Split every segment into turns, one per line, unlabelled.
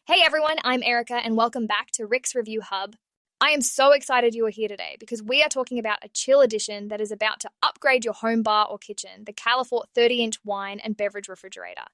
Hey everyone, I'm Erica and welcome back to Rick's Review Hub. I am so excited you are here today because we are talking about a chill edition that is about to upgrade your home bar or kitchen, the Califort 30-inch wine and beverage refrigerator.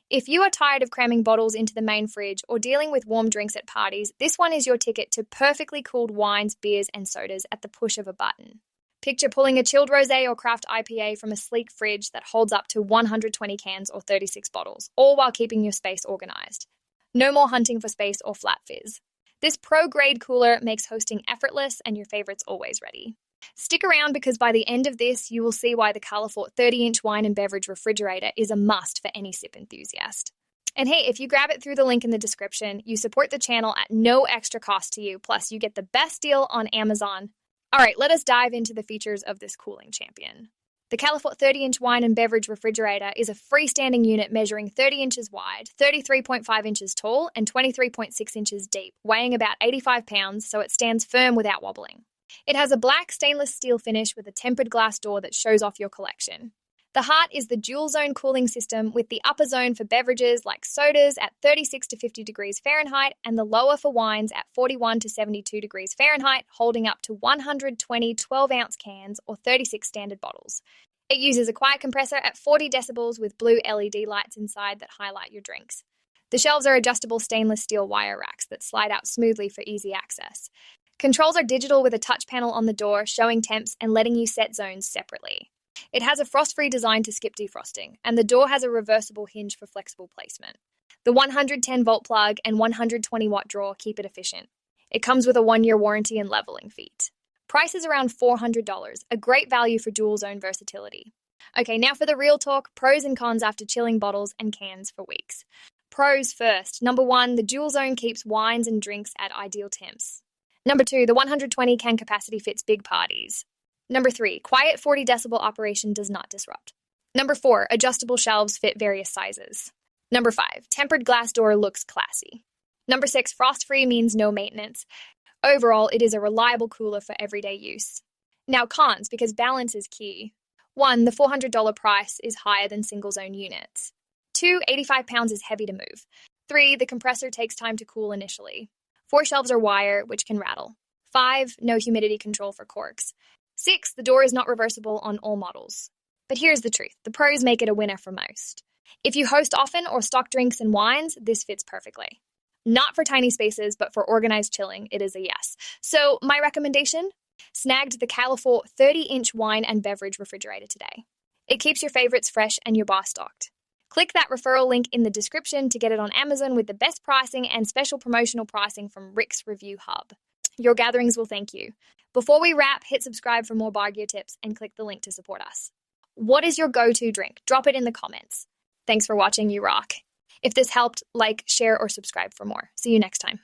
If you are tired of cramming bottles into the main fridge or dealing with warm drinks at parties, this one is your ticket to perfectly cooled wines, beers, and sodas at the push of a button. Picture pulling a chilled rosé or craft IPA from a sleek fridge that holds up to 120 cans or 36 bottles, all while keeping your space organized. No more hunting for space or flat fizz. This pro-grade cooler makes hosting effortless and your favorites always ready. Stick around because by the end of this, you will see why the Califort 30-inch wine and beverage refrigerator is a must for any sip enthusiast. And hey, if you grab it through the link in the description, you support the channel at no extra cost to you, plus you get the best deal on Amazon. All right, let us dive into the features of this cooling champion. The Califort 30-inch wine and beverage refrigerator is a freestanding unit measuring 30 inches wide, 33.5 inches tall, and 23.6 inches deep, weighing about 85 pounds, so it stands firm without wobbling. It has a black stainless steel finish with a tempered glass door that shows off your collection. The heart is the dual zone cooling system with the upper zone for beverages like sodas at 36 to 50 degrees Fahrenheit and the lower for wines at 41 to 72 degrees Fahrenheit, holding up to 120 12-ounce cans or 36 standard bottles. It uses a quiet compressor at 40 decibels with blue LED lights inside that highlight your drinks. The shelves are adjustable stainless steel wire racks that slide out smoothly for easy access. Controls are digital with a touch panel on the door showing temps and letting you set zones separately. It has a frost-free design to skip defrosting, and the door has a reversible hinge for flexible placement. The 110-volt plug and 120-watt drawer keep it efficient. It comes with a 1-year warranty and leveling feet. Price is around $400, a great value for dual-zone versatility. Okay, now for the real talk, pros and cons after chilling bottles and cans for weeks. Pros first. Number 1, the dual zone keeps wines and drinks at ideal temps. Number 2, the 120 can capacity fits big parties. Number 3, quiet 40 decibel operation does not disrupt. Number 4, adjustable shelves fit various sizes. Number 5, tempered glass door looks classy. Number 6, frost-free means no maintenance. Overall, it is a reliable cooler for everyday use. Now cons, because balance is key. 1, the $400 price is higher than single-zone units. 2, 85 pounds is heavy to move. 3, the compressor takes time to cool initially. 4 shelves are wire, which can rattle. 5, no humidity control for corks. 6, the door is not reversible on all models. But here's the truth, the pros make it a winner for most. If you host often or stock drinks and wines, this fits perfectly. Not for tiny spaces, but for organized chilling, it is a yes. So my recommendation? Snagged the Califort 30-inch wine and beverage refrigerator today. It keeps your favorites fresh and your bar stocked. Click that referral link in the description to get it on Amazon with the best pricing and special promotional pricing from Rick's Review Hub. Your gatherings will thank you. Before we wrap, hit subscribe for more bar gear tips and click the link to support us. What is your go-to drink? Drop it in the comments. Thanks for watching, you rock. If this helped, like, share, or subscribe for more. See you next time.